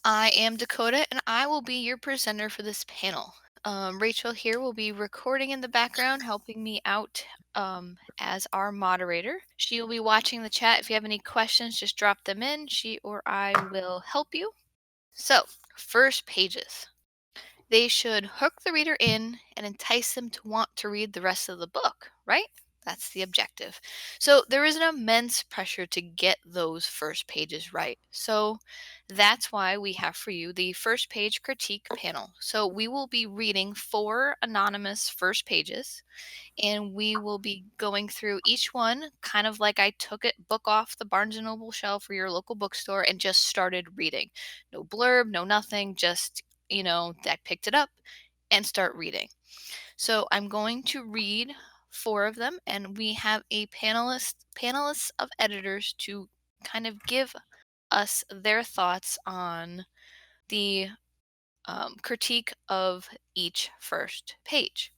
I am Dakota, and I will be your presenter for this panel. Rachel here will be recording in the background, helping me out as our moderator. She will be watching the chat. If you have any questions, just drop them in. She or I will help you. So, first pages. They should hook the reader in and entice them to want to read the rest of the book, right? That's the objective. So there is an immense pressure to get those first pages right. So that's why we have for you the first page critique panel. So we will be reading 4 anonymous first pages, and we will be going through each one kind of like I took it book off the Barnes and Noble shelf or your local bookstore and just started reading. No blurb, no nothing, just, I picked it up and start reading. So I'm going to read 4 of them, and we have a panelists of editors to kind of give us their thoughts on the critique of each first page.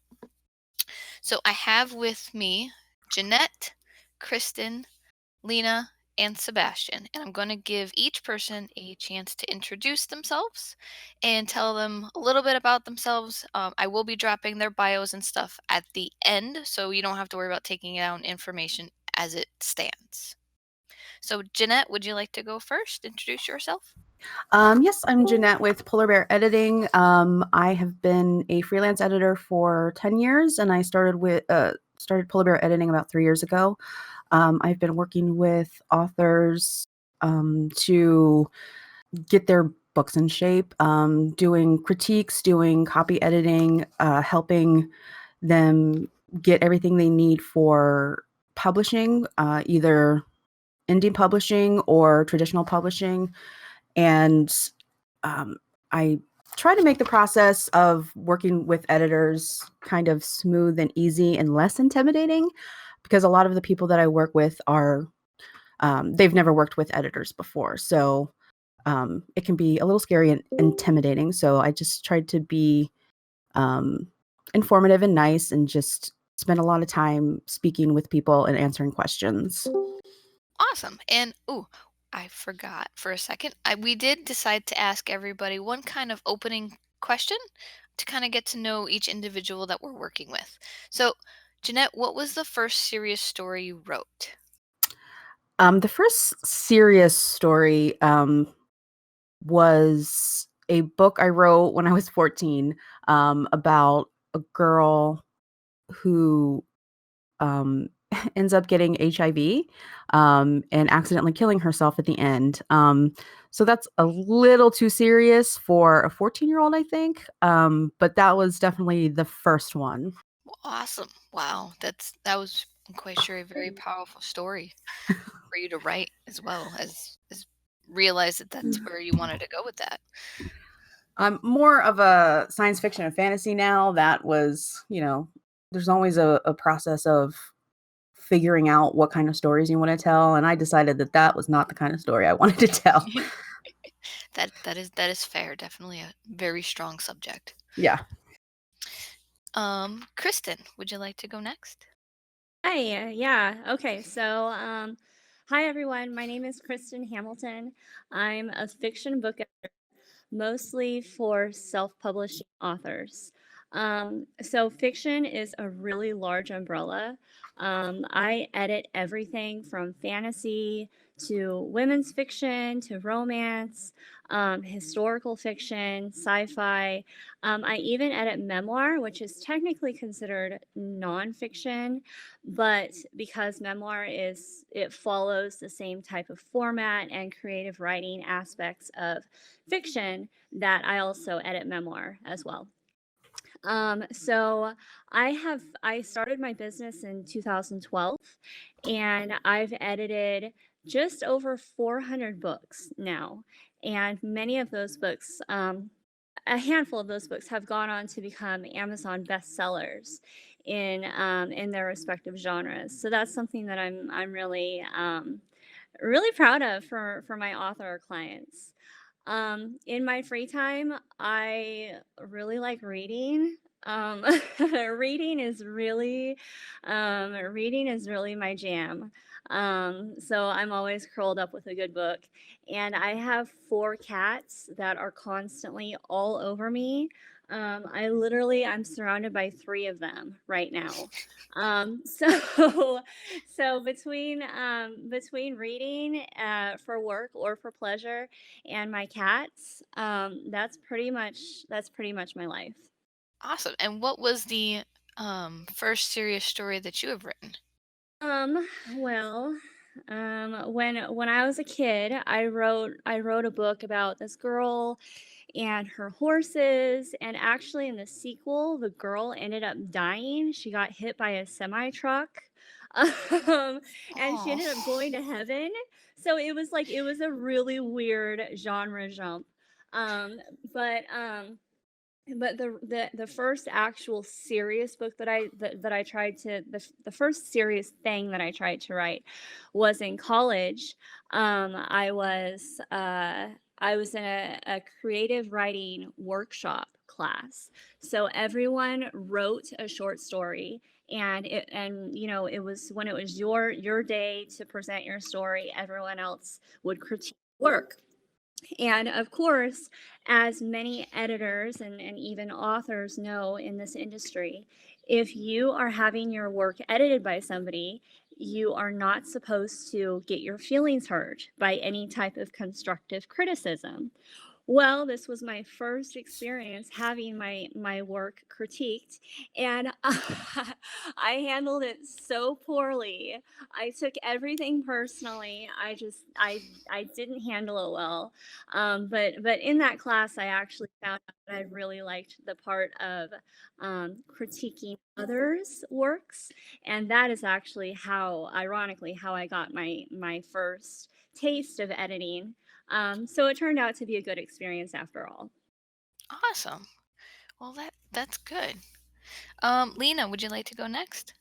So I have with me Jeannette, Kristen, Leyna, and Sebastian, and I'm going to give each person a chance to introduce themselves and tell them a little bit about themselves. I will be dropping their bios and stuff at the end, so you don't have to worry about taking down information as it stands. So, Jeannette, would you like to go first? Introduce yourself. Yes, I'm Jeannette with Polar Bear Editing. I have been a freelance editor for 10 years, and I started Polar Bear Editing about 3 years ago. I've been working with authors to get their books in shape, doing critiques, doing copy editing, helping them get everything they need for publishing, either indie publishing or traditional publishing. And I try to make the process of working with editors kind of smooth and easy and less intimidating, because a lot of the people that I work with are they've never worked with editors before. So it can be a little scary and intimidating. So I just tried to be um, informative and nice and just spend a lot of time speaking with people and answering questions. Awesome. And I forgot for a second. We did decide to ask everybody one kind of opening question to kind of get to know each individual that we're working with. So, Jeannette, what was the first serious story you wrote? The first serious story was a book I wrote when I was 14 about a girl who um, ends up getting HIV and accidentally killing herself at the end. So that's a little too serious for a 14-year-old, I think. But that was definitely the first one. Well, awesome. Wow. That was, I'm quite sure, a very powerful story for you to write as well as realize that that's where you wanted to go with that. I'm more of a science fiction and fantasy now. That was, there's always a process of figuring out what kind of stories you want to tell. And I decided that that was not the kind of story I wanted to tell. That is fair. Definitely a very strong subject. Yeah. Kristen, would you like to go next? Hi, yeah. Okay, so hi everyone. My name is Kristen Hamilton. I'm a fiction book editor, mostly for self-publishing authors. So fiction is a really large umbrella. I edit everything from fantasy to women's fiction to romance, historical fiction, sci-fi. I even edit memoir, which is technically considered nonfiction, but because memoir it follows the same type of format and creative writing aspects of fiction, that I also edit memoir as well. So I started my business in 2012, and I've edited just over 400 books now, and many of those books, a handful of those books have gone on to become Amazon bestsellers in their respective genres. So that's something that I'm really proud of for my author clients. In my free time, I really like reading. Um, reading is really, reading is really my jam. So I'm always curled up with a good book. And I have 4 cats that are constantly all over me. I'm surrounded by 3 of them right now. So, so between reading for work or for pleasure and my cats, that's pretty much my life. Awesome. And what was the first serious story that you have written? Um, well, when I was a kid, I wrote a book about this girl and her horses, and actually in the sequel, the girl ended up dying. She got hit by a semi truck. Um, and she Oh, ended up going to heaven. So it was a really weird genre jump. Um, but um but the first actual serious book that I tried to the first serious thing that I tried to write was in college. I was in a creative writing workshop class, so everyone wrote a short story, and it was when it was your day to present your story, everyone else would critique work. And of course, as many editors and even authors know in this industry, if you are having your work edited by somebody, you are not supposed to get your feelings hurt by any type of constructive criticism. Well, this was my first experience having my work critiqued, and I handled it so poorly. I took everything personally. I didn't handle it well. But in that class, I actually found out that I really liked the part of critiquing others' works, and that is actually ironically, how I got my first taste of editing. So it turned out to be a good experience after all. awesome. Well, that's good. Lena, would you like to go next?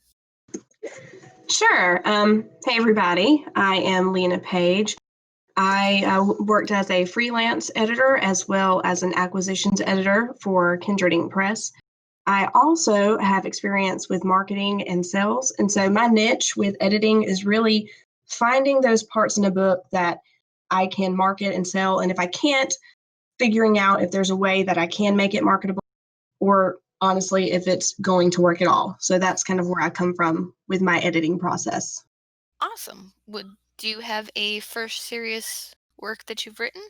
Sure. Hey, everybody. I am Leyna Paige. I worked as a freelance editor as well as an acquisitions editor for Kindred Ink Press. I also have experience with marketing and sales. And so my niche with editing is really finding those parts in a book that I can market and sell. And if I can't, figuring out if there's a way that I can make it marketable, or honestly, if it's going to work at all. So that's kind of where I come from with my editing process. Awesome. Do you have a first serious work that you've written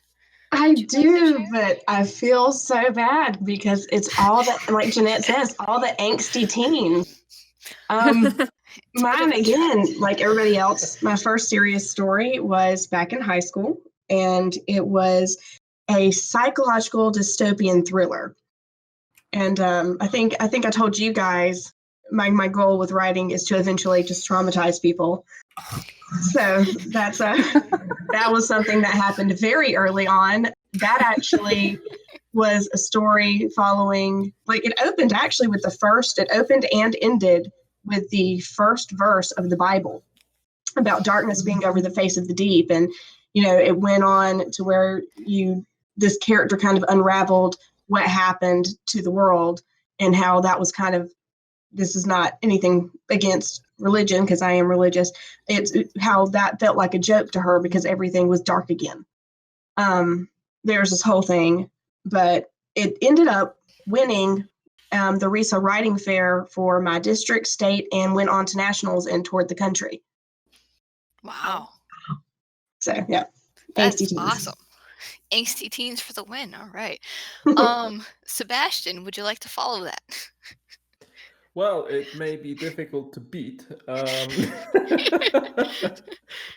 I that you'd like to do, share? but I feel so bad because it's all that, like Jeannette says, all the angsty teens. Um, It's a bit of Mine, a trend. again, like everybody else, my first serious story was back in high school, and it was a psychological dystopian thriller. And I think I told you guys my goal with writing is to eventually just traumatize people. So that was something that happened very early on. That actually was a story following, like, it opened actually with it opened and ended with the first verse of the Bible about darkness being over the face of the deep. And, it went on to where this character kind of unraveled what happened to the world, and how that was kind of, this is not anything against religion because I am religious. It's how that felt like a joke to her because everything was dark again. There's this whole thing, but it ended up winning the RISA Writing Fair for my district, state, and went on to nationals and toured the country. Wow, So yeah, angsty that's teens. awesome. Angsty teens for the win. All right. Sebastian, would you like to follow that? Well, it may be difficult to beat,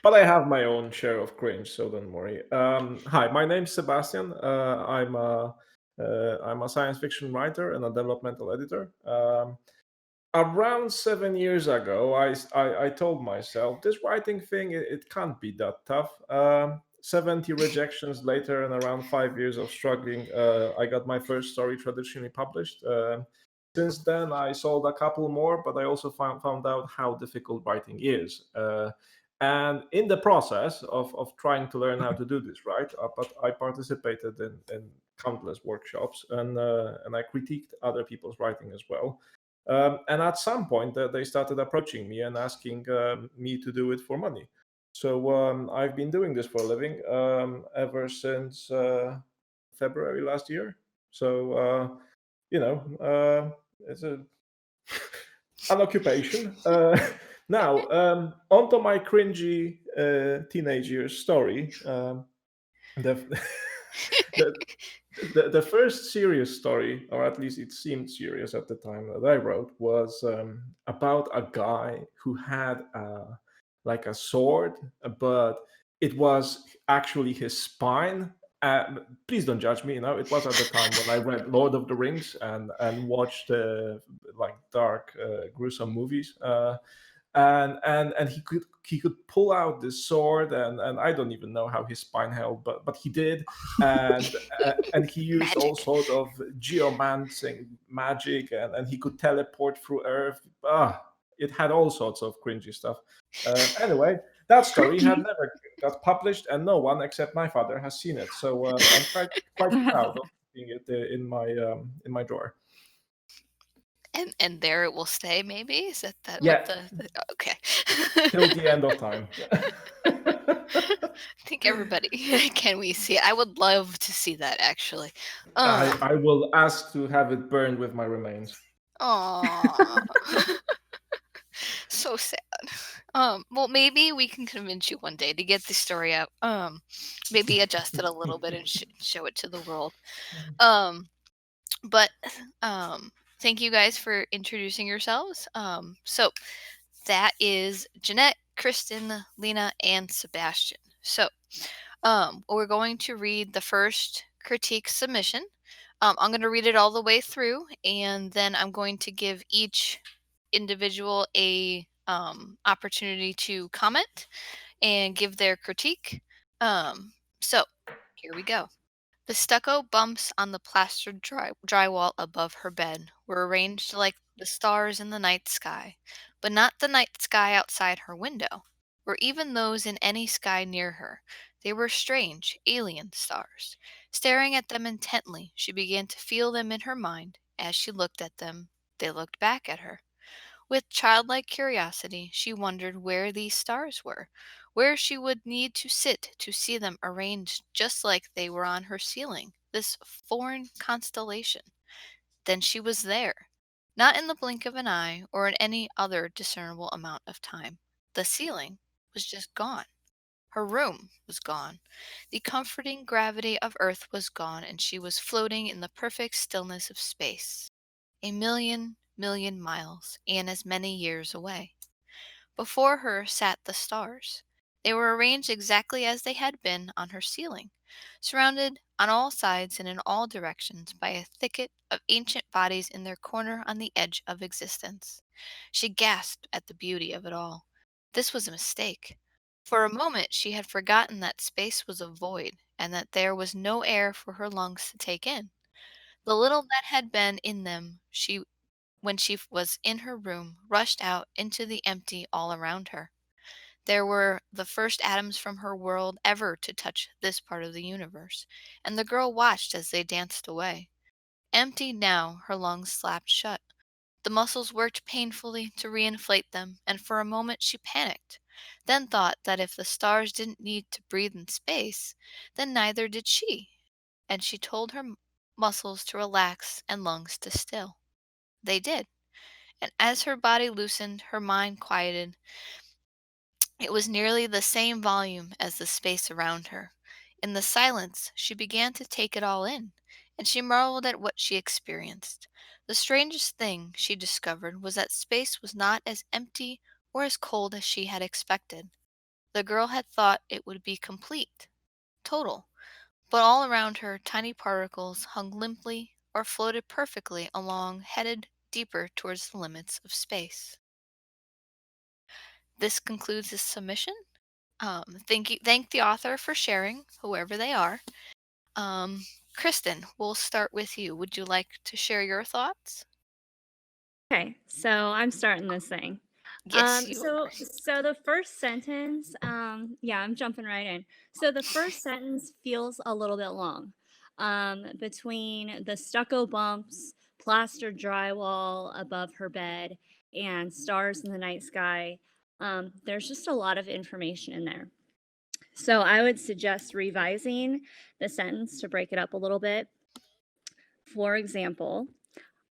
but I have my own share of cringe, so don't worry. Hi, my name's Sebastian. I'm a science fiction writer and a developmental editor. Around 7 years ago, I told myself this writing thing, it can't be that tough. 70 rejections later and around 5 years of struggling, I got my first story traditionally published. Since then, I sold a couple more, but I also found out how difficult writing is. And in the process of trying to learn how to do this, right, but I participated in countless workshops, and I critiqued other people's writing as well. And at some point, they started approaching me and asking me to do it for money. So I've been doing this for a living ever since February last year. So it's an occupation. Now, onto my cringy teenage years story. The, the, the first serious story, or at least it seemed serious at the time that I wrote, was about a guy who had like a sword, but it was actually his spine. Please don't judge me. It was at the time when I read Lord of the Rings and watched like dark, gruesome movies. And he could pull out this sword, and I don't even know how his spine held, but he did, and he used all Magic. sort of geomancing magic, and he could teleport through Earth. It had all sorts of cringy stuff. Anyway, that story had never got published, and no one except my father has seen it. So I'm quite proud of seeing it in my drawer. And there it will stay, maybe? Is that what Yeah, okay. till the end of time. I think everybody can we see it? I would love to see that actually. I will ask to have it burned with my remains. Aw. So sad. Well, maybe we can convince you one day to get the story out. Maybe adjust it a little bit and show it to the world. But thank you guys for introducing yourselves. So that is Jeannette, Kristen, Leyna, and Sebastian. So we're going to read the first critique submission. I'm going to read it all the way through, and then I'm going to give each individual a opportunity to comment and give their critique. So here we go. The stucco bumps on the plastered drywall above her bed were arranged like the stars in the night sky, but not the night sky outside her window, or even those in any sky near her. They were strange, alien stars. Staring at them intently, she began to feel them in her mind. As she looked at them, they looked back at her. With childlike curiosity, she wondered where these stars were, where she would need to sit to see them arranged just like they were on her ceiling, this foreign constellation. Then she was there, not in the blink of an eye or in any other discernible amount of time. The ceiling was just gone. Her room was gone. The comforting gravity of Earth was gone, and she was floating in the perfect stillness of space. A million miles, and as many years away. Before her sat the stars. They were arranged exactly as they had been on her ceiling, surrounded on all sides and in all directions by a thicket of ancient bodies in their corner on the edge of existence. She gasped at the beauty of it all. This was a mistake. For a moment she had forgotten that space was a void, and that there was no air for her lungs to take in. The little that had been in them when she was in her room, rushed out into the empty all around her. There were the first atoms from her world ever to touch this part of the universe, and the girl watched as they danced away. Empty now, her lungs slapped shut. The muscles worked painfully to reinflate them, and for a moment she panicked, then thought that if the stars didn't need to breathe in space, then neither did she, and she told her muscles to relax and lungs to still. They did. And as her body loosened, her mind quieted. It was nearly the same volume as the space around her. In the silence, she began to take it all in, and she marveled at what she experienced. The strangest thing she discovered was that space was not as empty or as cold as she had expected. The girl had thought it would be complete, total, but all around her tiny particles hung limply or floated perfectly along, headed deeper towards the limits of space. This concludes this submission. Thank the author for sharing, whoever they are. Kristen, we'll start with you. Would you like to share your thoughts? Okay, so I'm starting this thing. Yes, you are. So the first sentence, yeah, I'm jumping right in. So the first sentence feels a little bit long. Between the stucco bumps, plastered drywall above her bed, and stars in the night sky, there's just a lot of information in there. So I would suggest revising the sentence to break it up a little bit. For example,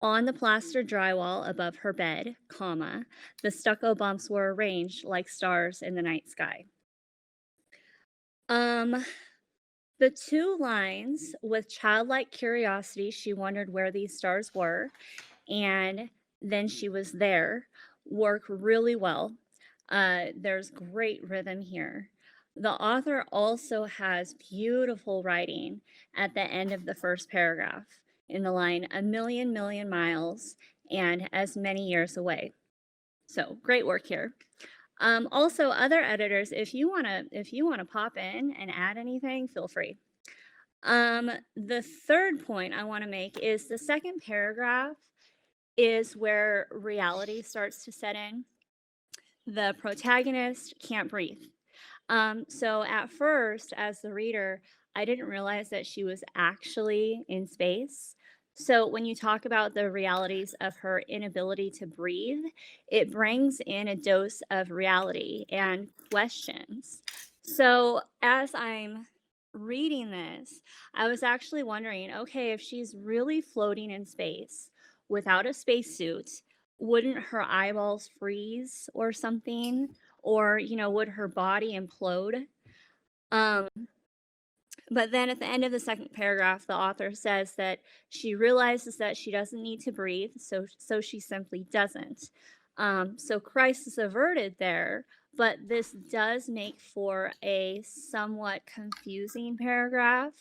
on the plastered drywall above her bed, comma, the stucco bumps were arranged like stars in the night sky. The two lines, with childlike curiosity, she wondered where these stars were, and then she was there, work really well. There's great rhythm here. The author also has beautiful writing at the end of the first paragraph in the line, a million miles and as many years away. So great work here. Also, other editors, if you wanna pop in and add anything, feel free. The third point I want to make is the second paragraph is where reality starts to set in. The protagonist can't breathe. So at first, as the reader, I didn't realize that she was actually in space. So when you talk about the realities of her inability to breathe, it brings in a dose of reality and questions. So as I'm reading this, I was actually wondering, okay, if she's really floating in space without a spacesuit, wouldn't her eyeballs freeze or something? Or, would her body implode? But then at the end of the second paragraph, the author says that she realizes that she doesn't need to breathe, so she simply doesn't. So Christ is averted there, but this does make for a somewhat confusing paragraph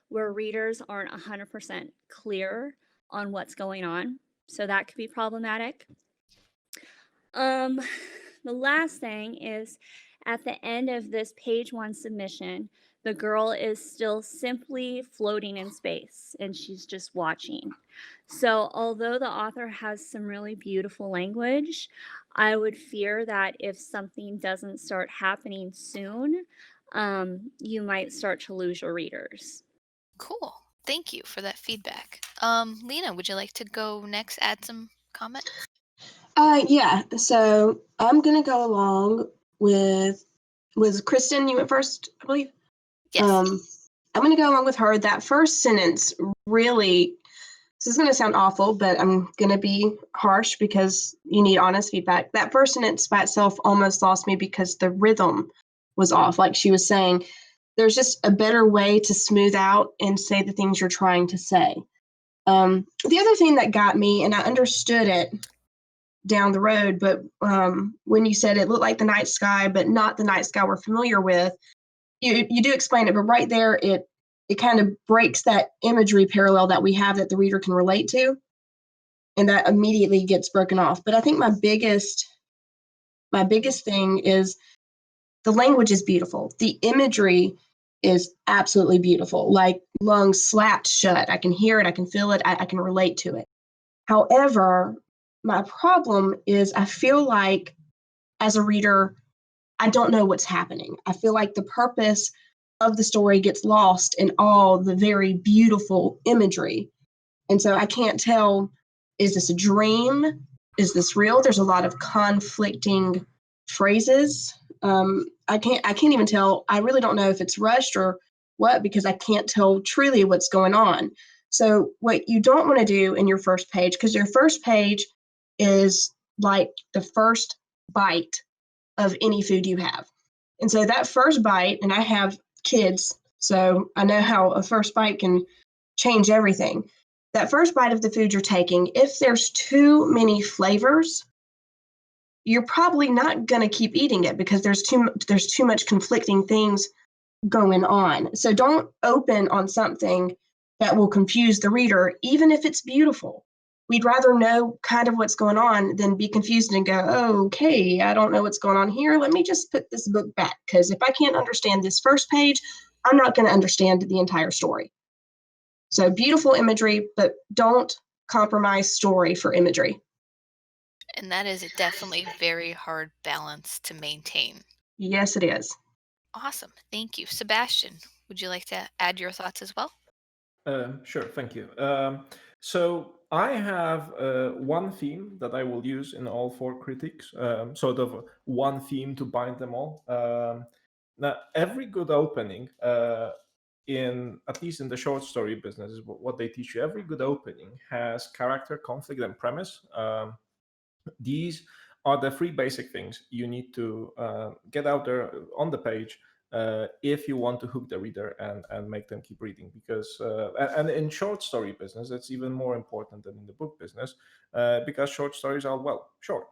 where readers aren't 100% clear on what's going on. So that could be problematic. The last thing is at the end of this page 1 submission, the girl is still simply floating in space and she's just watching. So although the author has some really beautiful language, I would fear that if something doesn't start happening soon, you might start to lose your readers. Cool. Thank you for that feedback. Lena, would you like to go next? Add some comment? Yeah. So I'm gonna go along with Kristen. You went first, I believe. Yes. I'm gonna go along with her. That first sentence really. This is gonna sound awful, but I'm gonna be harsh because you need honest feedback. That first sentence by itself almost lost me because the rhythm was off. Like she was saying, there's just a better way to smooth out and say the things you're trying to say. The other thing that got me, and I understood it down the road, but when you said it looked like the night sky, but not the night sky we're familiar with, you do explain it, but right there, it kind of breaks that imagery parallel that we have that the reader can relate to, and that immediately gets broken off. But I think my biggest thing is the language is beautiful. The imagery is absolutely beautiful, like lungs slapped shut. I can hear it, I can feel it, I can relate to it. However, my problem is I feel like as a reader, I don't know what's happening. I feel like the purpose of the story gets lost in all the very beautiful imagery. And so I can't tell, is this a dream? Is this real? There's a lot of conflicting phrases. I can't even tell. I really don't know if it's rushed or what, because I can't tell truly what's going on. So what you don't want to do in your first page, because your first page is like the first bite of any food you have. And so that first bite, and I have kids, so I know how a first bite can change everything. That first bite of the food you're taking, if there's too many flavors, you're probably not going to keep eating it because there's too much conflicting things going on. So don't open on something that will confuse the reader, even if it's beautiful. We'd rather know kind of what's going on than be confused and go, oh, okay, I don't know what's going on here. Let me just put this book back, because if I can't understand this first page, I'm not going to understand the entire story. So beautiful imagery, but don't compromise story for imagery. And that is definitely a very hard balance to maintain. Yes, it is. Awesome. Thank you. Sebastian, would you like to add your thoughts as well? Sure, thank you. So I have one theme that I will use in all four critiques, sort of one theme to bind them all. Now, every good opening, in at least in the short story business, is what they teach you. Every good opening has character, conflict, and premise. These are the three basic things you need to get out there on the page if you want to hook the reader and make them keep reading. Because and in short story business, it's even more important than in the book business because short stories are, well, short.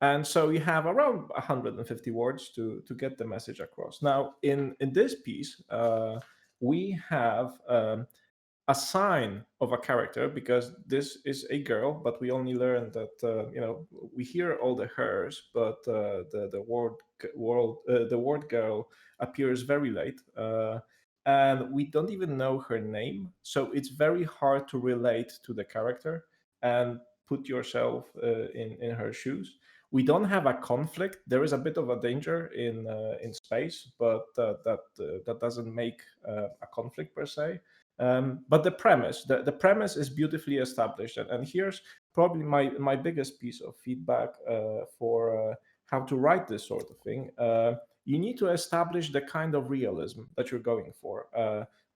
And so you have around 150 words to get the message across. Now, in this piece, we have a sign of a character, because this is a girl, but we only learn that we hear all the hers, but the word girl appears very late, and we don't even know her name, so it's very hard to relate to the character and put yourself in her shoes. We don't have a conflict. There is a bit of a danger in space, but that doesn't make a conflict per se. But the premise is beautifully established, and here's probably my biggest piece of feedback for how to write this sort of thing. You need to establish the kind of realism that you're going for.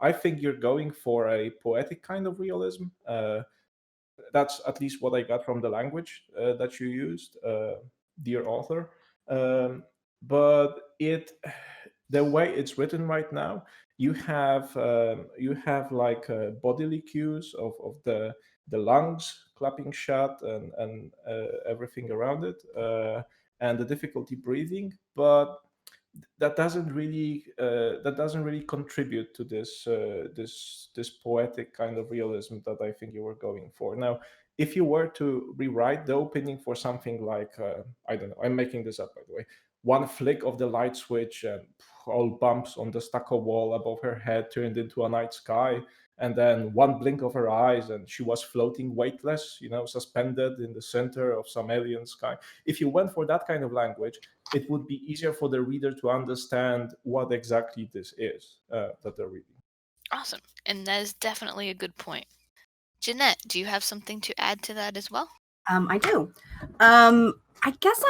I think you're going for a poetic kind of realism. That's at least what I got from the language that you used, dear author. Um, but the way it's written right now, you have like bodily cues of the lungs clapping shut and everything around it, and the difficulty breathing, but that doesn't really contribute to this poetic kind of realism that I think you were going for. Now, if you were to rewrite the opening for something like I don't know, I'm making this up by the way, one flick of the light switch and all bumps on the stucco wall above her head turned into a night sky, and then one blink of her eyes and she was floating weightless, suspended in the center of some alien sky. If you went for that kind of language, it would be easier for the reader to understand what exactly this is that they're reading. Awesome. And that is definitely a good point. Jeannette, do you have something to add to that as well? I do. I guess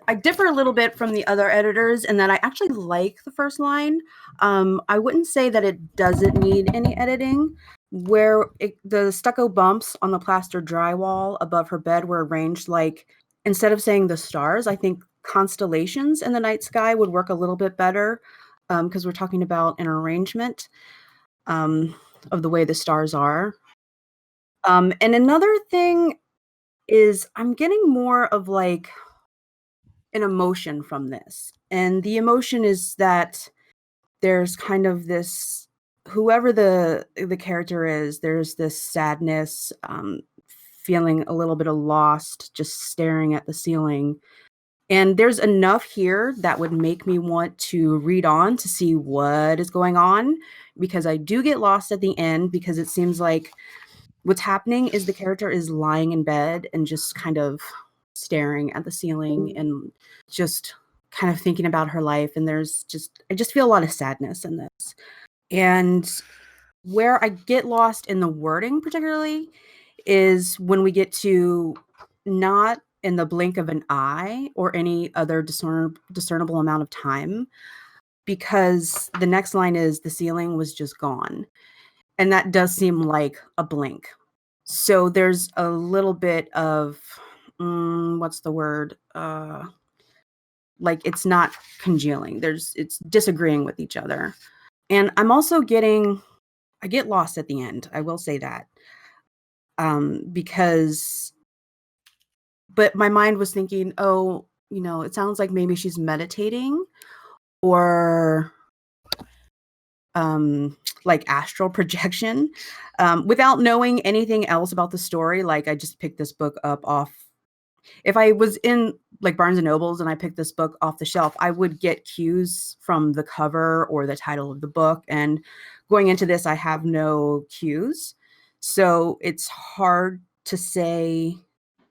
I differ a little bit from the other editors in that I actually like the first line. I wouldn't say that it doesn't need any editing. Where the stucco bumps on the plaster drywall above her bed were arranged like, instead of saying the stars, I think constellations in the night sky would work a little bit better, because we're talking about an arrangement of the way the stars are. And another thing is I'm getting more of like an emotion from this. And the emotion is that there's kind of this, whoever the character is, there's this sadness, feeling a little bit of lost, just staring at the ceiling. And there's enough here that would make me want to read on to see what is going on, because I do get lost at the end, because it seems like what's happening is the character is lying in bed and just kind of staring at the ceiling and just kind of thinking about her life. And I just feel a lot of sadness in this. And where I get lost in the wording particularly is when we get to not in the blink of an eye or any other discernible amount of time, because the next line is the ceiling was just gone. And that does seem like a blink. So there's a little bit of, what's the word? Like it's not congealing. It's disagreeing with each other. And I'm also I get lost at the end. I will say that. But my mind was thinking, oh, it sounds like maybe she's meditating or like astral projection, without knowing anything else about the story. Like I just picked this book up off. If I was in like Barnes and Nobles and I picked this book off the shelf, I would get cues from the cover or the title of the book. And going into this, I have no cues. So it's hard to say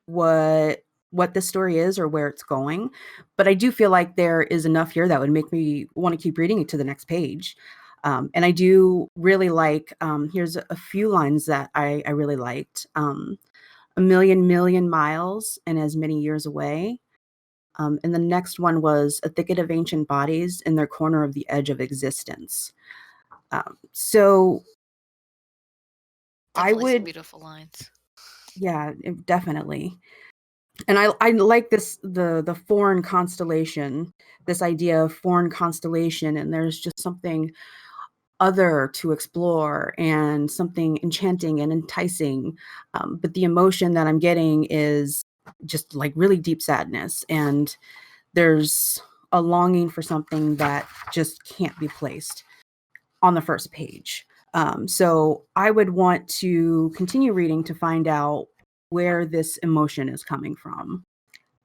what the story is or where it's going, but I do feel like there is enough here that would make me want to keep reading it to the next page. And I do really like, here's a few lines that I really liked. A million miles and as many years away. And the next one was a thicket of ancient bodies in their corner of the edge of existence. So I Definitely some would, beautiful lines. yeah, definitely. And I like this, the foreign constellation, this idea of foreign constellation, and there's just something other to explore and something enchanting and enticing. But the emotion that I'm getting is just like really deep sadness, and there's a longing for something that just can't be placed on the first page. So I would want to continue reading to find out where this emotion is coming from.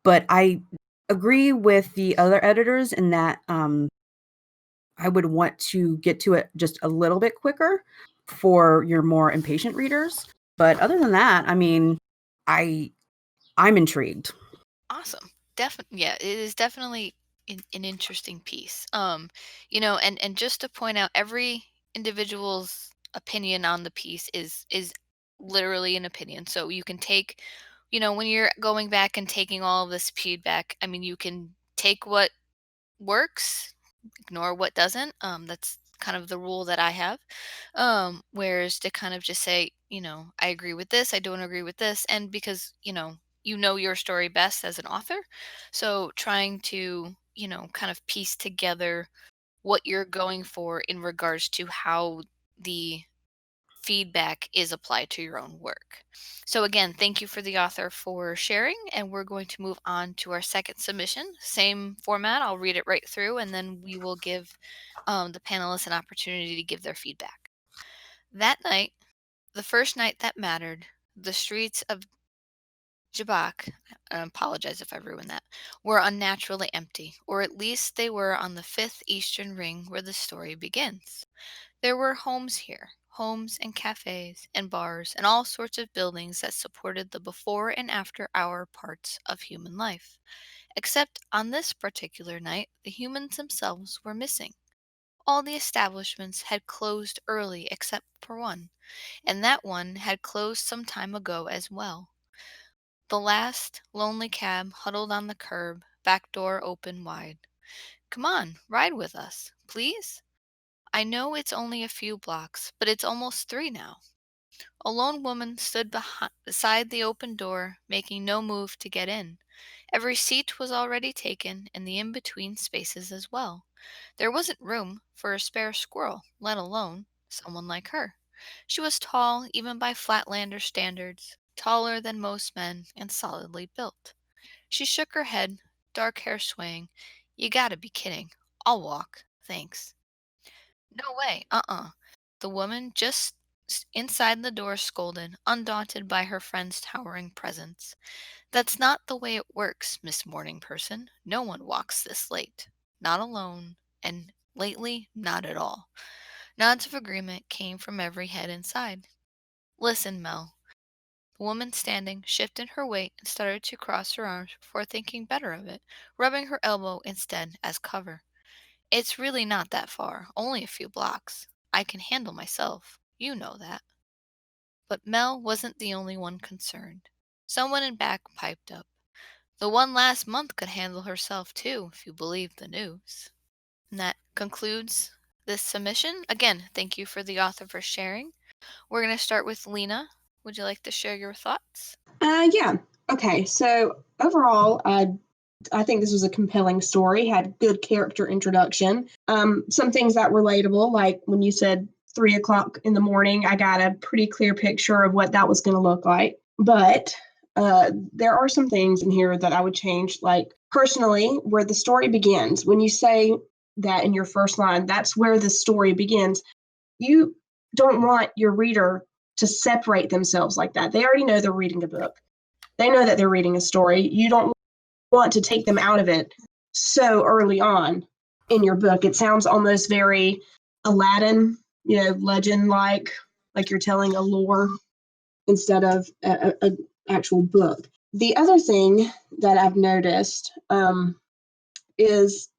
But I agree with the other editors in that I would want to get to it just a little bit quicker for your more impatient readers. But other than that, I mean, I'm intrigued. Awesome. Yeah, it is definitely an interesting piece. And just to point out, every individual's opinion on the piece is literally an opinion. So you can take, when you're going back and taking all of this feedback, I mean, you can take what works, ignore what doesn't. That's kind of the rule that I have. Whereas to kind of just say, I agree with this, I don't agree with this, and because you know your story best as an author, so trying to kind of piece together what you're going for in regards to how the feedback is applied to your own work. So again, thank you for the author for sharing, and we're going to move on to our second submission. Same format, I'll read it right through, and then we will give the panelists an opportunity to give their feedback. That night, the first night that mattered, the streets of Jabak, I apologize if I ruined that, were unnaturally empty, or at least they were on the fifth eastern ring where the story begins. There were homes here, homes and cafes and bars and all sorts of buildings that supported the before and after hour parts of human life. Except on this particular night, the humans themselves were missing. All the establishments had closed early except for one, and that one had closed some time ago as well. The last lonely cab huddled on the curb, back door open wide. Come on, ride with us, please? I know it's only a few blocks, but it's almost 3 now. A lone woman stood beside the open door, making no move to get in. Every seat was already taken, and the in-between spaces as well. There wasn't room for a spare squirrel, let alone someone like her. She was tall, even by Flatlander standards, taller than most men, and solidly built. She shook her head, dark hair swaying. You gotta be kidding. I'll walk, thanks. No way, The woman just inside the door scolded, undaunted by her friend's towering presence. That's not the way it works, Miss Morning Person. No one walks this late. Not alone, and lately, not at all. Nods of agreement came from every head inside. Listen, Mel. The woman standing shifted her weight and started to cross her arms before thinking better of it, rubbing her elbow instead as cover. It's really not that far, only a few blocks. I can handle myself. You know that. But Mel wasn't the only one concerned. Someone in back piped up. The one last month could handle herself too, if you believe the news. And that concludes this submission. Again, thank you for the author for sharing. We're going to start with Leyna. Would you like to share your thoughts? Yeah. Okay. So overall, I think this was a compelling story, had good character introduction. Some things that were relatable, like when you said 3:00 in the morning, I got a pretty clear picture of what that was going to look like. But there are some things in here that I would change, like personally, where the story begins. When you say that in your first line, that's where the story begins. You don't want your reader to separate themselves like that. They already know they're reading a book. They know that they're reading a story. You don't want to take them out of it so early on in your book. It sounds almost very Aladdin, legend like you're telling a lore instead of a actual book. The other thing that I've noticed is,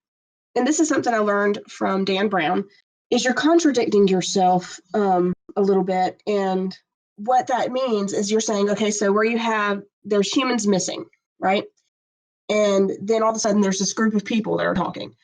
and this is something I learned from Dan Brown, is you're contradicting yourself a little bit. And what that means is you're saying, okay, so where there's humans missing, right? And then all of a sudden there's this group of people that are talking.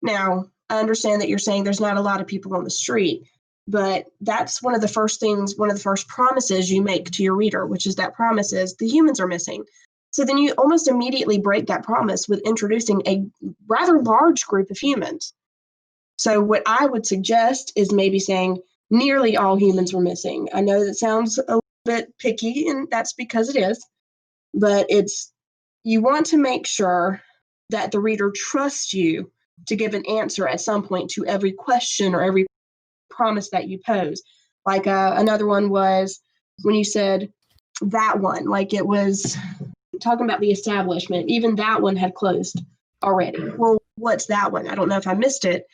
Now, I understand that you're saying there's not a lot of people on the street, but that's one of the first promises you make to your reader, which is that promise is the humans are missing. So then you almost immediately break that promise with introducing a rather large group of humans. So what I would suggest is maybe saying nearly all humans were missing. I know that sounds a little bit picky, and that's because it is, but you want to make sure that the reader trusts you to give an answer at some point to every question or every promise that you pose. Like another one was when you said that one, like it was talking about the establishment, even that one had closed already. Well, what's that one? I don't know if I missed it,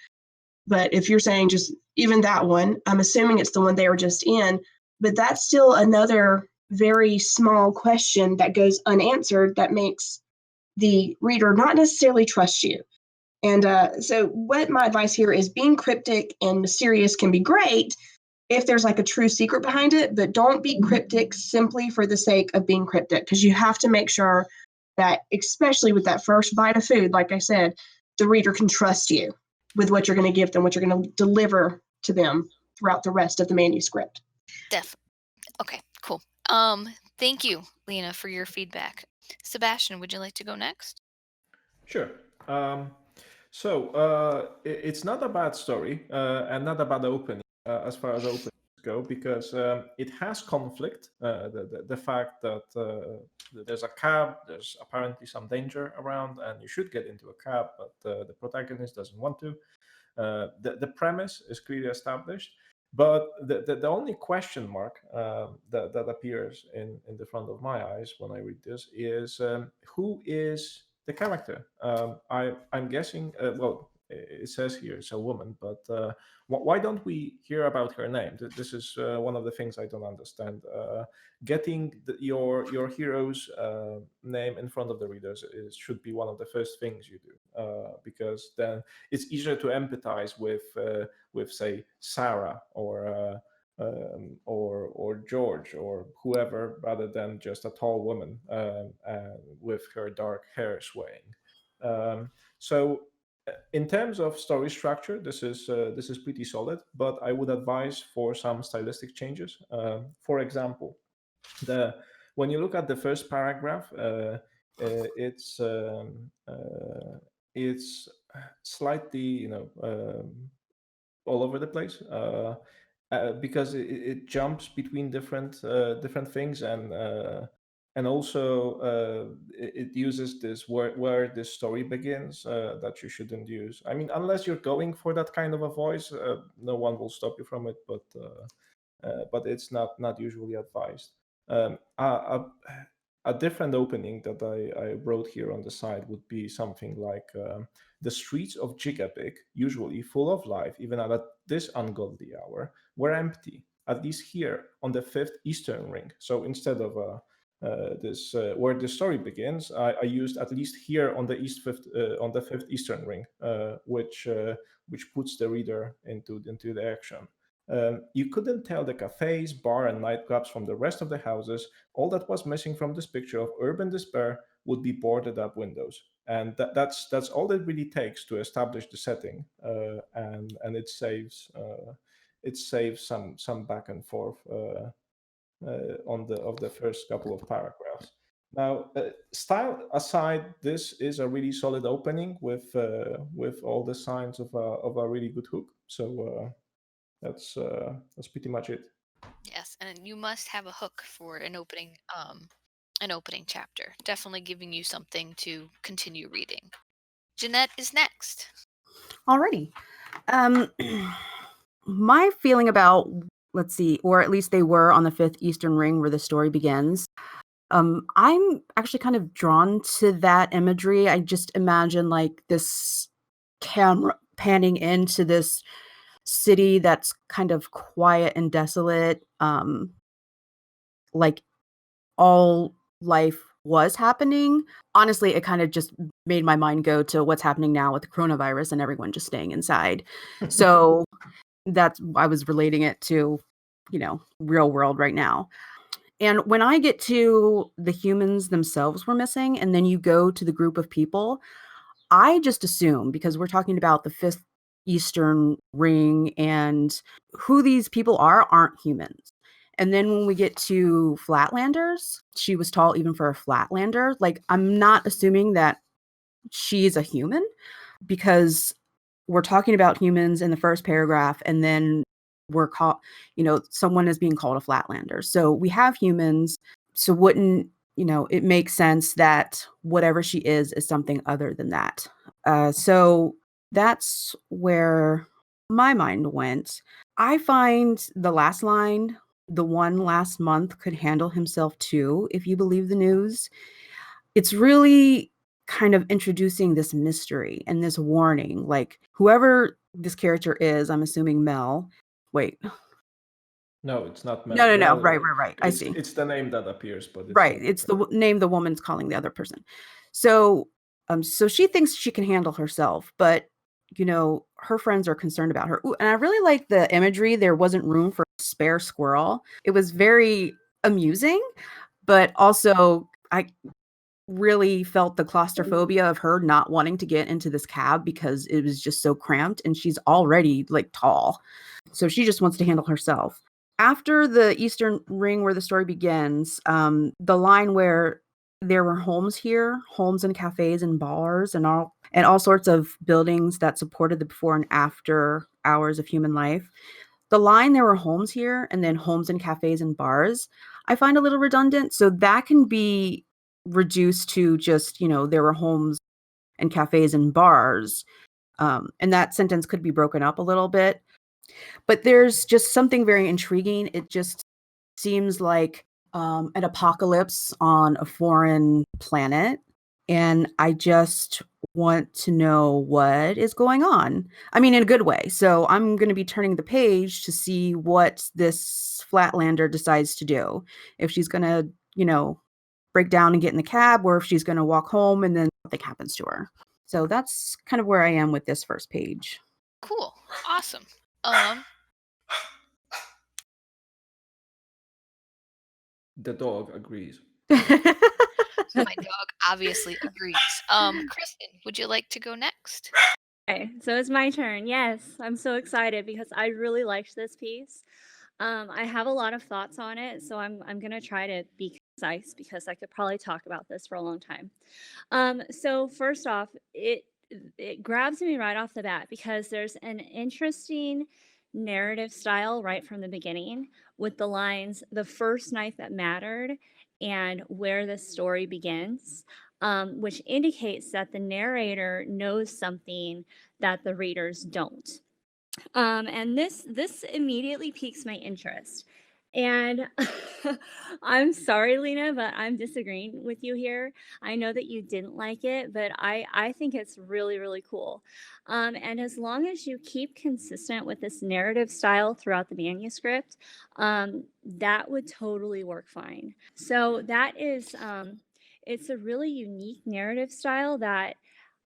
but if you're saying just even that one, I'm assuming it's the one they were just in, but that's still another very small question that goes unanswered that makes the reader not necessarily trust you. And so what my advice here is, being cryptic and mysterious can be great if there's like a true secret behind it, but don't be cryptic simply for the sake of being cryptic, because you have to make sure that, especially with that first bite of food, like I said, the reader can trust you with what you're going to give them, what you're going to deliver to them throughout the rest of the manuscript. Definitely. Okay, cool. Thank you, Leyna, for your feedback. Sebastian, would you like to go next? Sure. It's not a bad story and not a bad opening as far as openings go, because it has conflict. The fact that there's a cab, there's apparently some danger around, and you should get into a cab, but the protagonist doesn't want to. The premise is clearly established, but the only question mark that appears in the front of my eyes when I read this is who is the character? I'm guessing, well, it says here it's a woman, but why don't we hear about her name? This is one of the things I don't understand. Getting your hero's name in front of the readers should be one of the first things you do, because then it's easier to empathize with say Sarah or George or whoever, rather than just a tall woman with her dark hair swaying. So in terms of story structure, this is pretty solid, but I would advise for some stylistic changes. For example, when you look at the first paragraph, it's slightly, all over the place, because it jumps between different things, and also it uses this where this story begins that you shouldn't use. I mean, unless you're going for that kind of a voice, no one will stop you from it, but it's not usually advised. A different opening that I wrote here on the side would be something like, the streets of Jigabig, usually full of life, even at this ungodly hour, were empty, at least here on the fifth eastern ring. So instead of this where the story begins, I used at least here on the fifth eastern ring, which puts the reader into the action. You couldn't tell the cafes, bar, and nightclubs from the rest of the houses. All that was missing from this picture of urban despair would be boarded up windows, and that's all it really takes to establish the setting, and it saves some back and forth of the first couple of paragraphs. Now, style aside, this is a really solid opening with all the signs of a really good hook. So that's pretty much it. Yes, and you must have a hook for an opening chapter. Definitely giving you something to continue reading. Jeannette is next. Alrighty. My feeling about, let's see, or at least they were on the fifth eastern ring where the story begins. I'm actually kind of drawn to that imagery. I just imagine like this camera panning into this city that's kind of quiet and desolate. Like all life was happening, honestly, it kind of just made my mind go to what's happening now with the coronavirus and everyone just staying inside. So that's, I was relating it to, real world right now. And when I get to the humans themselves were missing, and then you go to the group of people, I just assume, because we're talking about the fifth Eastern ring and who these people aren't humans. And then when we get to Flatlanders, she was tall even for a Flatlander. Like, I'm not assuming that she's a human, because we're talking about humans in the first paragraph, and then we're called, someone is being called a Flatlander. So we have humans. So wouldn't, it makes sense that whatever she is something other than that. So that's where my mind went. I find the last line, the one last month could handle himself too, if you believe the news. It's really kind of introducing this mystery and this warning, like whoever this character is, I'm assuming Mel. Wait. No, it's not Mel. No. Mel, Right. I see. It's the name that appears, but it's Right. not It's the name the woman's calling the other person. So, so she thinks she can handle herself, but her friends are concerned about her. Ooh, and I really like the imagery. There wasn't room for a spare squirrel. It was very amusing, but also I really felt the claustrophobia of her not wanting to get into this cab because it was just so cramped, and she's already like tall. So she just wants to handle herself. After the Eastern Ring, where the story begins, the line where there were homes here, homes and cafes and bars and all sorts of buildings that supported the before and after hours of human life. The line, there were homes here, and then homes and cafes and bars, I find a little redundant. So that can be reduced to just, there were homes and cafes and bars. And that sentence could be broken up a little bit. But there's just something very intriguing. It just seems like an apocalypse on a foreign planet. And I just want to know what is going on. I mean, in a good way. So I'm going to be turning the page to see what this Flatlander decides to do. If she's going to, break down and get in the cab, or if she's going to walk home and then something happens to her. So that's kind of where I am with this first page. Cool. Awesome. The dog agrees. My dog obviously agrees. Kristen, would you like to go next? Okay, so it's my turn. Yes, I'm so excited because I really liked this piece. I have a lot of thoughts on it, so I'm gonna try to be concise because I could probably talk about this for a long time. So first off, it grabs me right off the bat because there's an interesting narrative style right from the beginning with the lines "the first night that mattered" and "where the story begins." Which indicates that the narrator knows something that the readers don't. And this immediately piques my interest. And I'm sorry, Lena, but I'm disagreeing with you here. I know that you didn't like it, but I think it's really, really cool. And as long as you keep consistent with this narrative style throughout the manuscript, that would totally work fine. So that is, it's a really unique narrative style that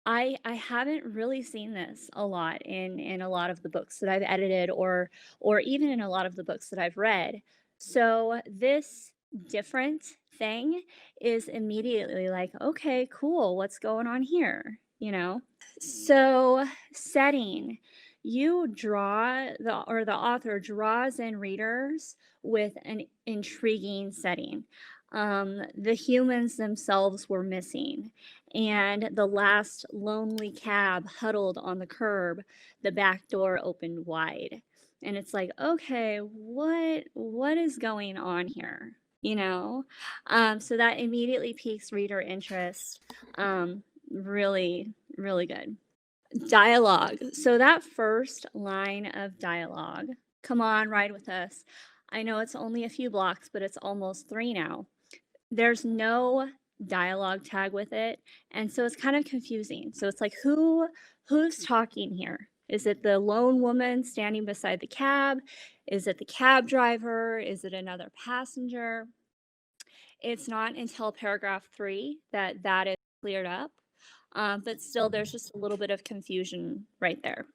I haven't really seen this a lot in a lot of the books that I've edited or even in a lot of the books that I've read. So this different thing is immediately like, okay, cool, what's going on here? So setting, you draw the author draws in readers with an intriguing setting. The humans themselves were missing, and the last lonely cab huddled on the curb, the back door opened wide. And it's like, okay, what is going on here? So that immediately piques reader interest. Really, really good. Dialogue. So that first line of dialogue, come on, ride with us. I know it's only a few blocks, but it's almost 3 now. There's no dialogue tag with it, and so it's kind of confusing. So it's like, who's talking here? Is it the lone woman standing beside the cab? Is it the cab driver? Is it another passenger? It's not until paragraph 3 that is cleared up, but still there's just a little bit of confusion right there.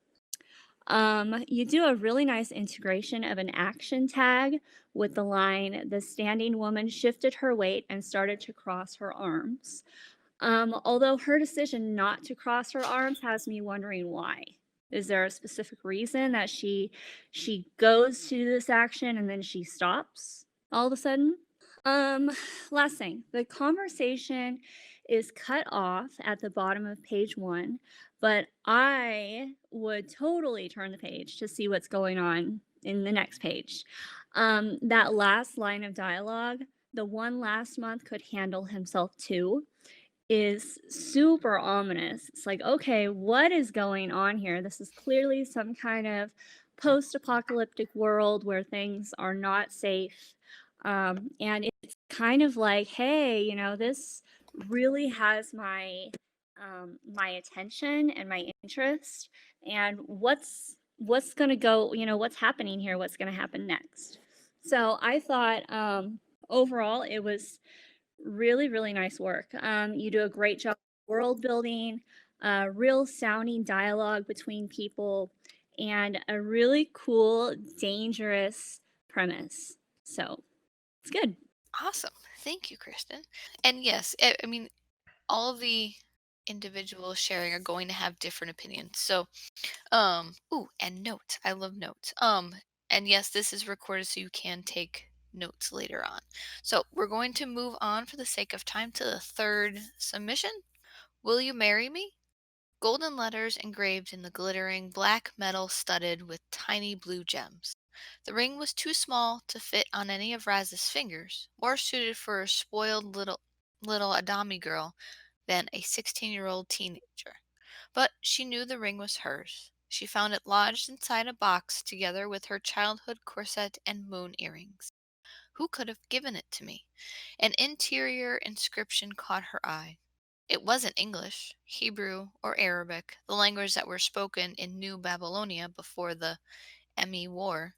You do a really nice integration of an action tag with the line, "The standing woman shifted her weight and started to cross her arms." Although her decision not to cross her arms has me wondering why. Is there a specific reason that she goes to this action and then she stops all of a sudden? Last thing, the conversation is cut off at the bottom of page 1, but I would totally turn the page to see what's going on in the next page. That last line of dialogue, "The one last month could handle himself too," is super ominous. It's like, okay, what is going on here? This is clearly some kind of post-apocalyptic world where things are not safe. And it's kind of like, hey, you know, this really has my my attention and my interest. And what's gonna go, you know, what's happening here? What's gonna happen next? So I thought overall it was really, really nice work. You do a great job world building, real sounding dialogue between people, and a really cool, dangerous premise. So it's good. Awesome. Thank you, Kristen. And yes, I mean, all of the individuals sharing are going to have different opinions. So, ooh, and notes. I love notes. And yes, this is recorded so you can take notes later on. So, we're going to move on for the sake of time to the third submission. Will you marry me? Golden letters engraved in the glittering black metal studded with tiny blue gems. The ring was too small to fit on any of Raz's fingers, more suited for a spoiled little Adami girl than a 16-year-old teenager. But she knew the ring was hers. She found it lodged inside a box together with her childhood corset and moon earrings. Who could have given it to me? An interior inscription caught her eye. It wasn't English, Hebrew, or Arabic, the language that were spoken in New Babylonia before the Emmy War,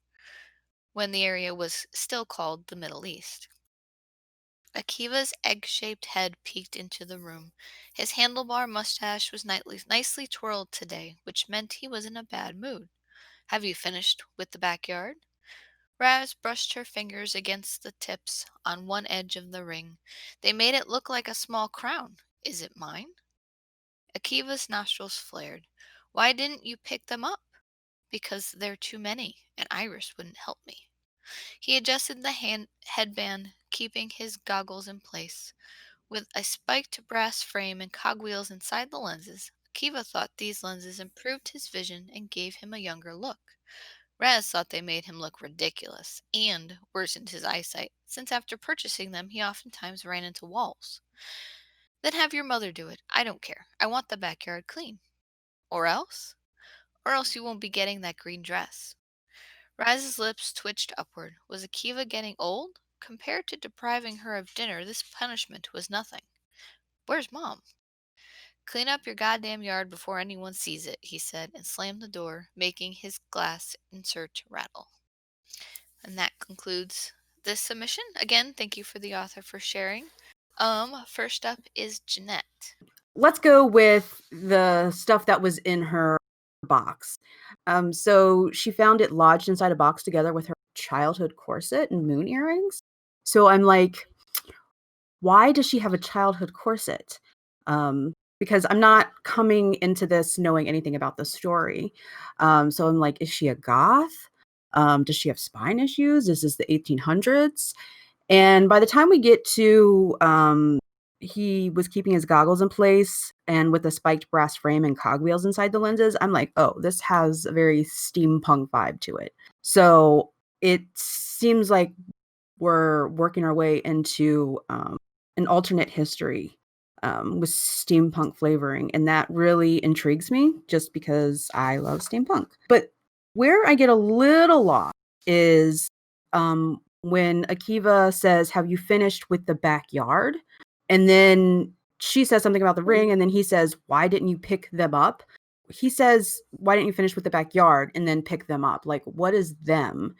when the area was still called the Middle East. Akiva's egg-shaped head peeked into the room. His handlebar mustache was nicely twirled today, which meant he was in a bad mood. "Have you finished with the backyard?" Raz brushed her fingers against the tips on one edge of the ring. They made it look like a small crown. "Is it mine?" Akiva's nostrils flared. "Why didn't you pick them up?" "Because they're too many, and Iris wouldn't help me." He adjusted the headband, keeping his goggles in place. With a spiked brass frame and cogwheels inside the lenses, Akiva thought these lenses improved his vision and gave him a younger look. Raz thought they made him look ridiculous and worsened his eyesight, since after purchasing them he oftentimes ran into walls. "Then have your mother do it. I don't care. I want the backyard clean." "Or else?" "Or else you won't be getting that green dress." Raz's lips twitched upward. Was Akiva getting old? Compared to depriving her of dinner, this punishment was nothing. "Where's Mom?" "Clean up your goddamn yard before anyone sees it," he said, and slammed the door, making his glass insert rattle. And that concludes this submission. Again, thank you for the author for sharing. First up is Jeannette. Let's go with the stuff that was in her box. So she found it lodged inside a box together with her childhood corset and moon earrings. So I'm like, why does she have a childhood corset? Because I'm not coming into this knowing anything about the story. So I'm like, is she a goth? Does she have spine issues? Is this the 1800s? And by the time we get to he was keeping his goggles in place and with a spiked brass frame and cogwheels inside the lenses, I'm like, oh, this has a very steampunk vibe to it. So it seems like we're working our way into an alternate history with steampunk flavoring. And that really intrigues me just because I love steampunk. But where I get a little lost is when Akiva says, "Have you finished with the backyard?" And then she says something about the ring, and then he says, "Why didn't you pick them up?" He says, "Why didn't you finish with the backyard and then pick them up?" Like, what is them?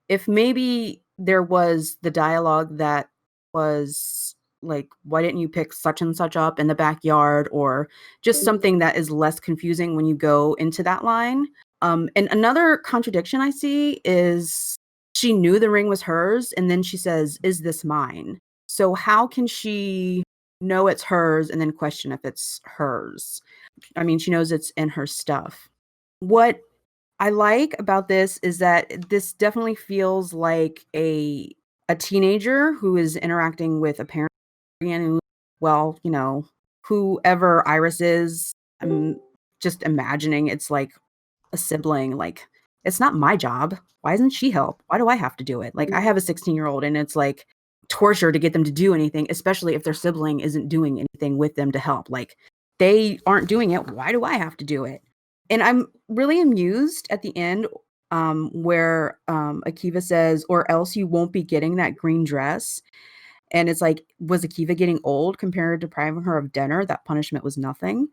If maybe there was the dialogue that was like, why didn't you pick such and such up in the backyard, or just something that is less confusing when you go into that line. And another contradiction I see is she knew the ring was hers, and then she says, "Is this mine?" So how can she know it's hers and then question if it's hers? I mean, she knows it's in her stuff. What I like about this is that this definitely feels like a teenager who is interacting with a parent, and well, you know, whoever Iris is, I'm just imagining it's like a sibling. Like, it's not my job. Why doesn't she help? Why do I have to do it? Like, I have a 16-year-old, and it's like torture to get them to do anything, especially if their sibling isn't doing anything with them to help. Like, they aren't doing it. Why do I have to do it? And I'm really amused at the end, where Akiva says, "Or else you won't be getting that green dress." And it's like, was Akiva getting old compared to depriving her of dinner? That punishment was nothing.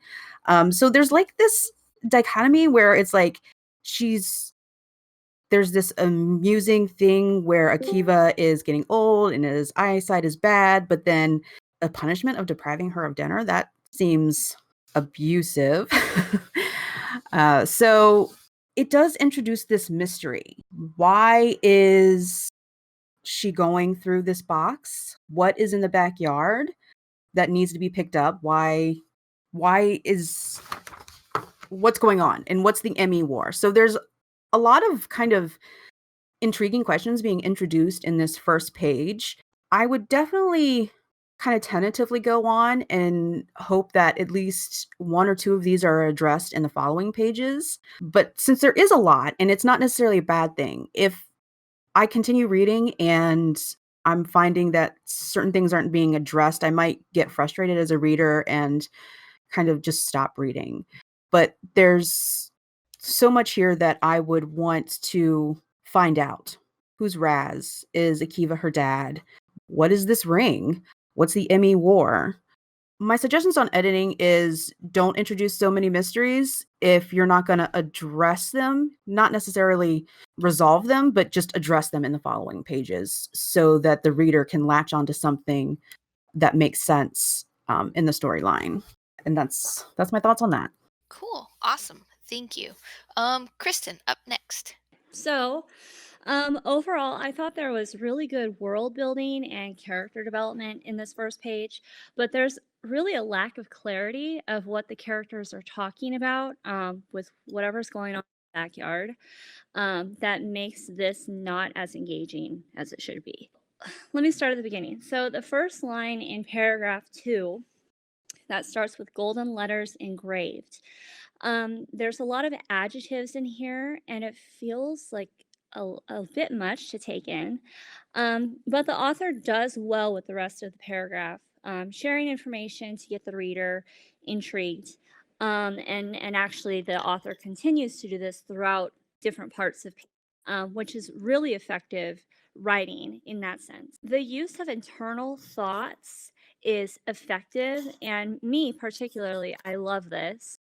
So there's like this dichotomy where it's like there's this amusing thing where Akiva is getting old and his eyesight is bad, but then a punishment of depriving her of dinner, that seems abusive. So it does introduce this mystery. Why is she going through this box? What is in the backyard that needs to be picked up? What's going on? And what's the Emmy War? So there's a lot of kind of intriguing questions being introduced in this first page. I would definitely kind of tentatively go on and hope that at least one or two of these are addressed in the following pages. But since there is a lot, and it's not necessarily a bad thing, if I continue reading and I'm finding that certain things aren't being addressed, I might get frustrated as a reader and kind of just stop reading. But there's so much here that I would want to find out. Who's Raz? Is Akiva her dad? What is this ring? What's the Emmy War? My suggestions on editing is don't introduce so many mysteries if you're not going to address them, not necessarily resolve them, but just address them in the following pages so that the reader can latch onto something that makes sense in the storyline. And that's my thoughts on that. Cool. Awesome. Thank you. Kristen, up next. So, overall, I thought there was really good world building and character development in this first page, but there's really a lack of clarity of what the characters are talking about with whatever's going on in the backyard that makes this not as engaging as it should be. Let me start at the beginning. So the first line in paragraph 2 that starts with golden letters engraved. There's a lot of adjectives in here, and it feels like a bit much to take in. But the author does well with the rest of the paragraph, sharing information to get the reader intrigued. And actually, the author continues to do this throughout different parts of, which is really effective writing in that sense. The use of internal thoughts is effective, and me particularly, I love this.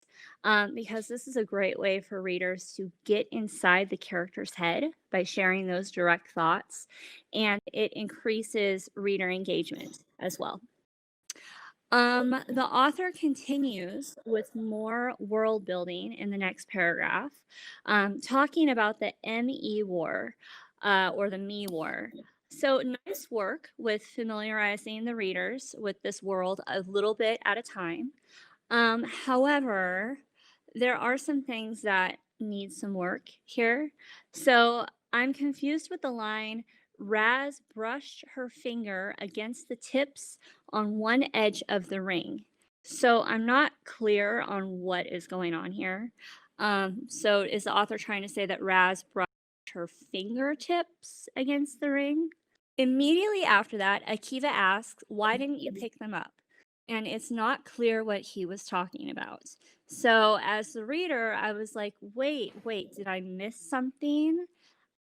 Because this is a great way for readers to get inside the character's head by sharing those direct thoughts, and it increases reader engagement as well. The author continues with more world building in the next paragraph, talking about the ME War, or the Me War. So nice work with familiarizing the readers with this world a little bit at a time. However, there are some things that need some work here. So I'm confused with the line, Raz brushed her finger against the tips on one edge of the ring. So I'm not clear on what is going on here. So is the author trying to say that Raz brushed her fingertips against the ring? Immediately after that, Akiva asks, why didn't you pick them up? And it's not clear what he was talking about. So as the reader, I was like, wait, did I miss something?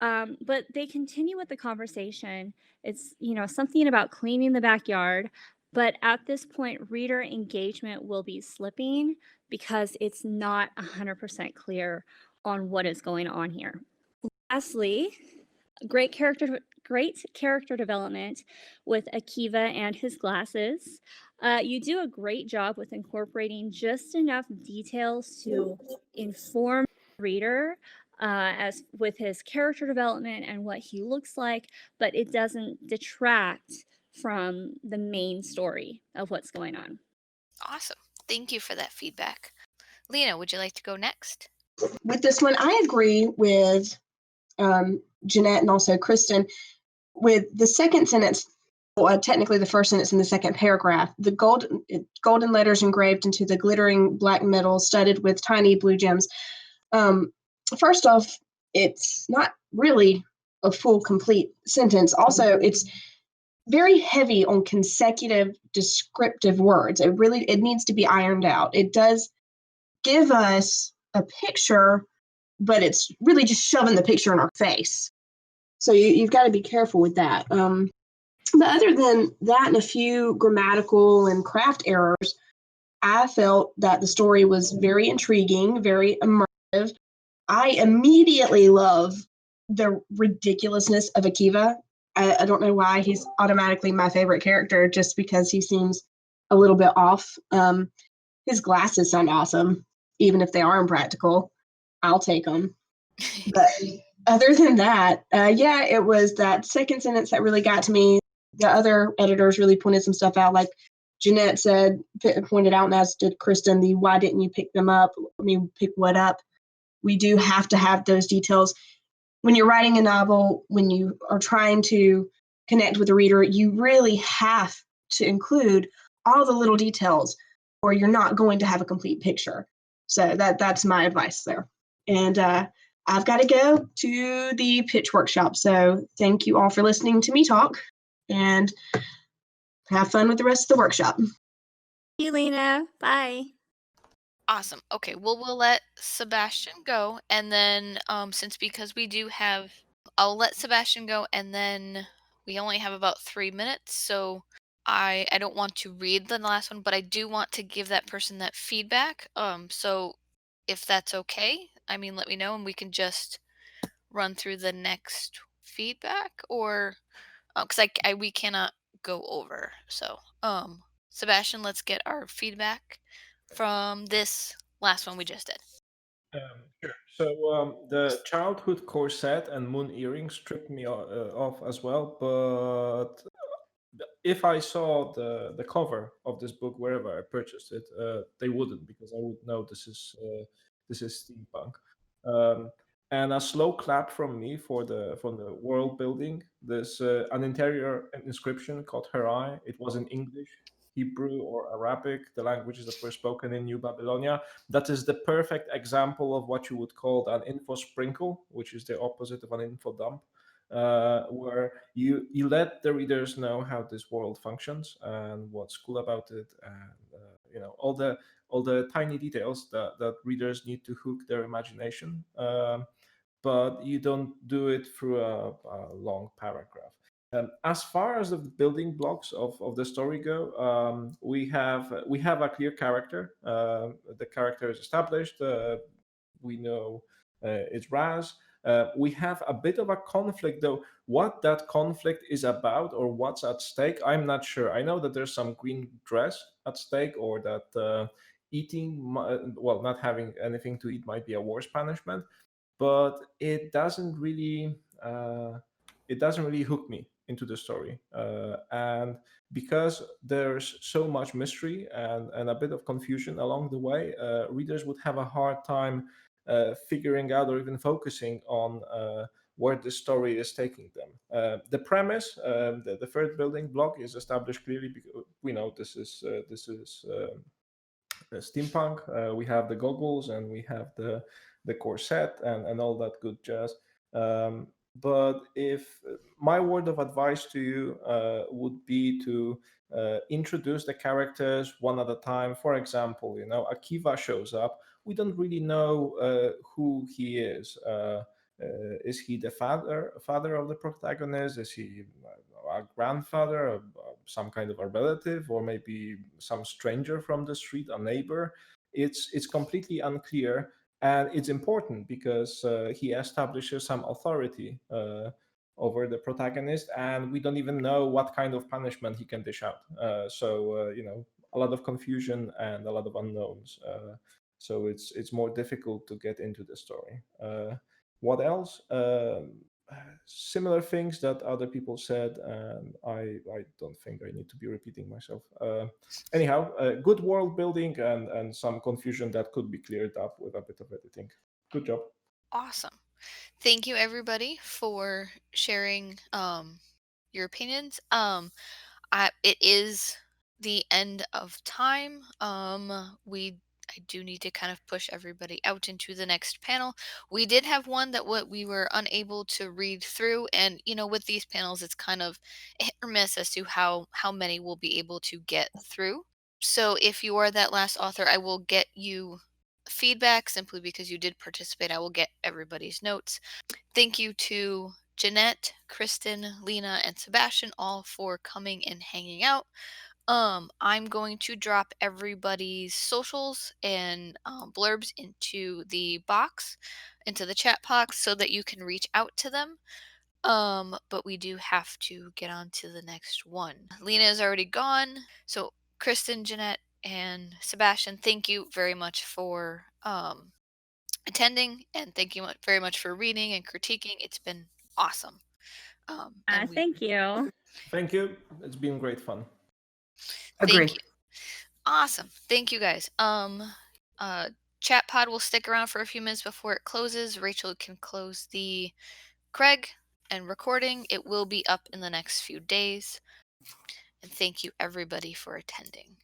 But they continue with the conversation. It's, something about cleaning the backyard. But at this point, reader engagement will be slipping because it's not 100% clear on what is going on here. Lastly, great character great character development with Akiva and his glasses. You do a great job with incorporating just enough details to inform the reader as with his character development and what he looks like, but it doesn't detract from the main story of what's going on. Awesome. Thank you for that feedback. Leyna, would you like to go next? With this one, I agree with Jeannette and also Kristen. With the second sentence, technically the first sentence in the second paragraph, the golden letters engraved into the glittering black metal studded with tiny blue gems. First off, it's not really a full, complete sentence. Also, it's very heavy on consecutive descriptive words. It needs to be ironed out. It does give us a picture, but it's really just shoving the picture in our face. So you've got to be careful with that. But other than that and a few grammatical and craft errors, I felt that the story was very intriguing, very immersive. I immediately love the ridiculousness of Akiva. I don't know why he's automatically my favorite character, just because he seems a little bit off. His glasses sound awesome, even if they are impractical. I'll take them. But other than that, yeah, it was that second sentence that really got to me. The other editors really pointed some stuff out, like Jeannette pointed out, and as did Kristen, the why didn't you pick them up? Pick what up? We do have to have those details. When you're writing a novel, when you are trying to connect with the reader, you really have to include all the little details, or you're not going to have a complete picture. So that's my advice there. And I've got to go to the pitch workshop. So thank you all for listening to me talk, and have fun with the rest of the workshop. Thank you, Leyna. Bye. Awesome. Okay, well, we'll let Sebastian go, and then I'll let Sebastian go, and then we only have about 3 minutes, so I don't want to read the last one, but I do want to give that person that feedback. So if that's okay, let me know, and we can just run through the next feedback, or because we cannot go over. So Sebastian, let's get our feedback from this last one we just did. Sure. So the childhood corset and moon earrings tripped me off as well, but if I saw the cover of this book wherever I purchased it, they wouldn't, because I would know this is steampunk. And a slow clap from me for the world building. There's an interior inscription called her eye. It was in English, Hebrew, or Arabic, the languages that were spoken in New Babylonia. That is the perfect example of what you would call an info sprinkle, which is the opposite of an info dump. Where you let the readers know how this world functions and what's cool about it, and all the tiny details that readers need to hook their imagination. But you don't do it through a long paragraph. As far as the building blocks of the story go, we have a clear character. The character is established. We know it's Raz. We have a bit of a conflict, though. What that conflict is about, or what's at stake, I'm not sure. I know that there's some green dress at stake, or that not having anything to eat might be a worse punishment. But it doesn't really hook me into the story, and because there's so much mystery and a bit of confusion along the way, readers would have a hard time figuring out or even focusing on where the story is taking them. The premise, the third building block, is established clearly, because we know this is steampunk. We have the goggles, and we have the corset, and all that good jazz. But if my word of advice to you would be to introduce the characters one at a time. For example, Akiva shows up. We don't really know who he is. Is he the father of the protagonist? Is he a grandfather, some kind of a relative, or maybe some stranger from the street, a neighbor? It's completely unclear, and it's important because he establishes some authority over the protagonist, and we don't even know what kind of punishment he can dish out. So a lot of confusion and a lot of unknowns. So it's more difficult to get into the story. What else? Similar things that other people said, and I don't think I need to be repeating myself. Anyhow, good world building and some confusion that could be cleared up with a bit of editing. Good job. Awesome. Thank you, everybody, for sharing your opinions. It is the end of time. I do need to kind of push everybody out into the next panel. We did have one that what we were unable to read through, and with these panels, it's kind of hit or miss as to how many we'll be able to get through. So if you are that last author, I will get you feedback simply because you did participate. I will get everybody's notes. Thank you to Jeannette, Kristen, Leyna, and Sebastian all for coming and hanging out. I'm going to drop everybody's socials and blurbs into the chat box, so that you can reach out to them. But we do have to get on to the next one. Leyna is already gone, so Kristen, Jeannette, and Sebastian, thank you very much for attending, and thank you very much for reading and critiquing. It's been awesome. Thank you. Thank you. It's been great fun. Agree. Thank you. Awesome. Thank you, guys. Chat pod will stick around for a few minutes before it closes. Rachel can close the Craig and recording. It will be up in the next few days. And thank you, everybody, for attending.